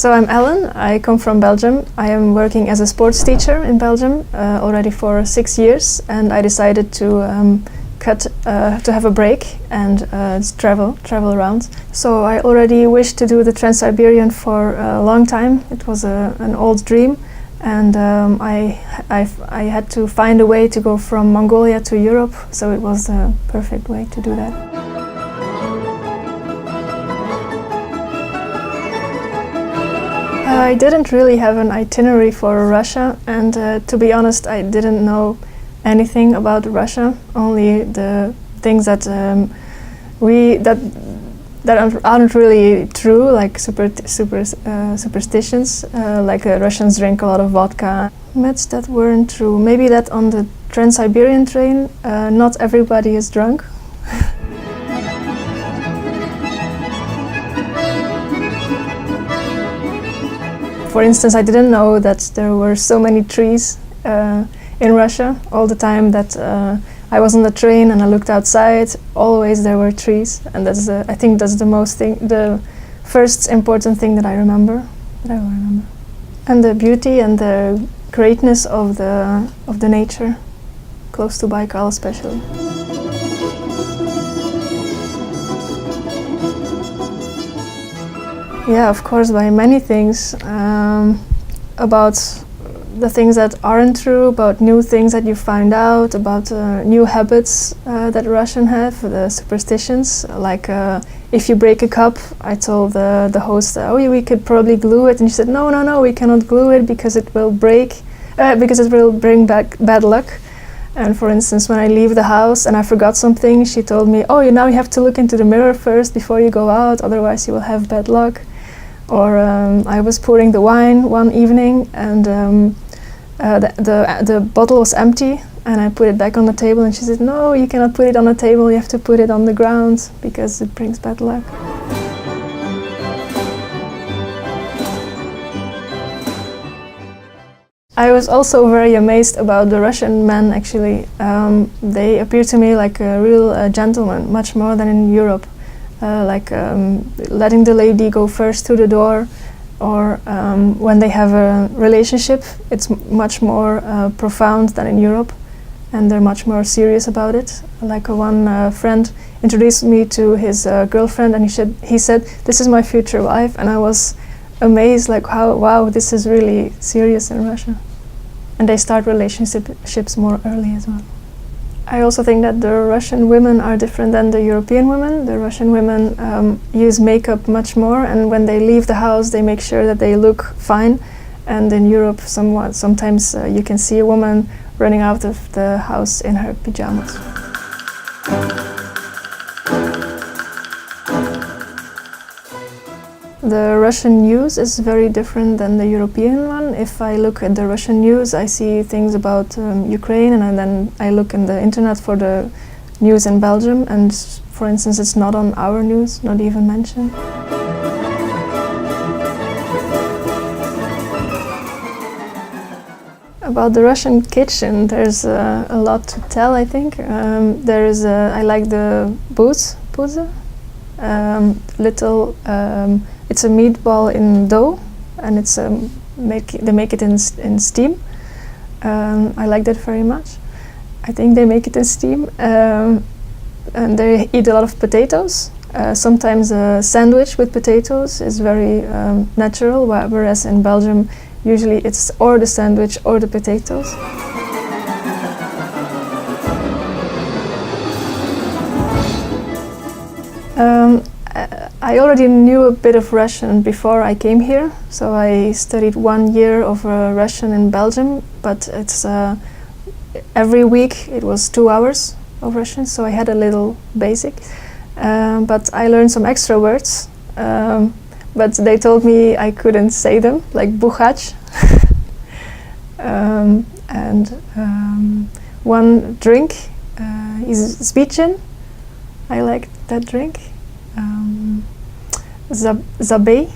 So I'm Ellen, I come from Belgium. I am working as a sports teacher in Belgium already for 6 years, and I decided to to have a break and travel around. So I already wished to do the Trans-Siberian for a long time. It was an old dream, and I had to find a way to go from Mongolia to Europe, so it was the perfect way to do that. I didn't really have an itinerary for Russia, and to be honest, I didn't know anything about Russia. Only the things that aren't really true, like superstitions. Like Russians drink a lot of vodka. Myths that weren't true. Maybe that on the Trans-Siberian train, not everybody is drunk. For instance, I didn't know that there were so many trees in Russia. All the time that I was on the train and I looked outside, always there were trees, and I think that's the first important thing that I remember. And the beauty and the greatness of the nature, close to Baikal especially. Yeah, of course, by many things, about the things that aren't true, about new things that you find out, about new habits that Russians have, the superstitions, like if you break a cup, I told the host, oh, we could probably glue it, and she said, no, we cannot glue it because it will break, because it will bring back bad luck. And for instance, when I leave the house and I forgot something, she told me, oh, now you have to look into the mirror first before you go out, otherwise you will have bad luck. Or I was pouring the wine one evening, and the bottle was empty, and I put it back on the table, and she said, no, you cannot put it on the table, you have to put it on the ground because it brings bad luck. I was also very amazed about the Russian men, actually. They appear to me like a real gentleman, much more than in Europe. Letting the lady go first to the door, or when they have a relationship, it's much more profound than in Europe, and they're much more serious about it. Like one friend introduced me to his girlfriend, and he said, this is my future wife, and I was amazed, like, wow, this is really serious in Russia. And they start relationships more early as well. I also think that the Russian women are different than the European women. The Russian women use makeup much more, and when they leave the house they make sure that they look fine. And in Europe sometimes you can see a woman running out of the house in her pajamas. The Russian news is very different than the European one. If I look at the Russian news, I see things about Ukraine, and then I look in the internet for the news in Belgium, and for instance, it's not on our news, not even mentioned. About the Russian kitchen, there's a lot to tell, I think. I like the puza. It's a meatball in dough, and they make it in steam. I like that very much. I think they make it in steam, and they eat a lot of potatoes. Sometimes a sandwich with potatoes is very natural, whereas in Belgium usually it's or the sandwich or the potatoes. I already knew a bit of Russian before I came here, so I studied 1 year of Russian in Belgium, but it's every week it was 2 hours of Russian, so I had a little basic. But I learned some extra words, but they told me I couldn't say them, like buchach. One drink is zbichin. I like that drink. Zabej,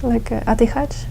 like atihach.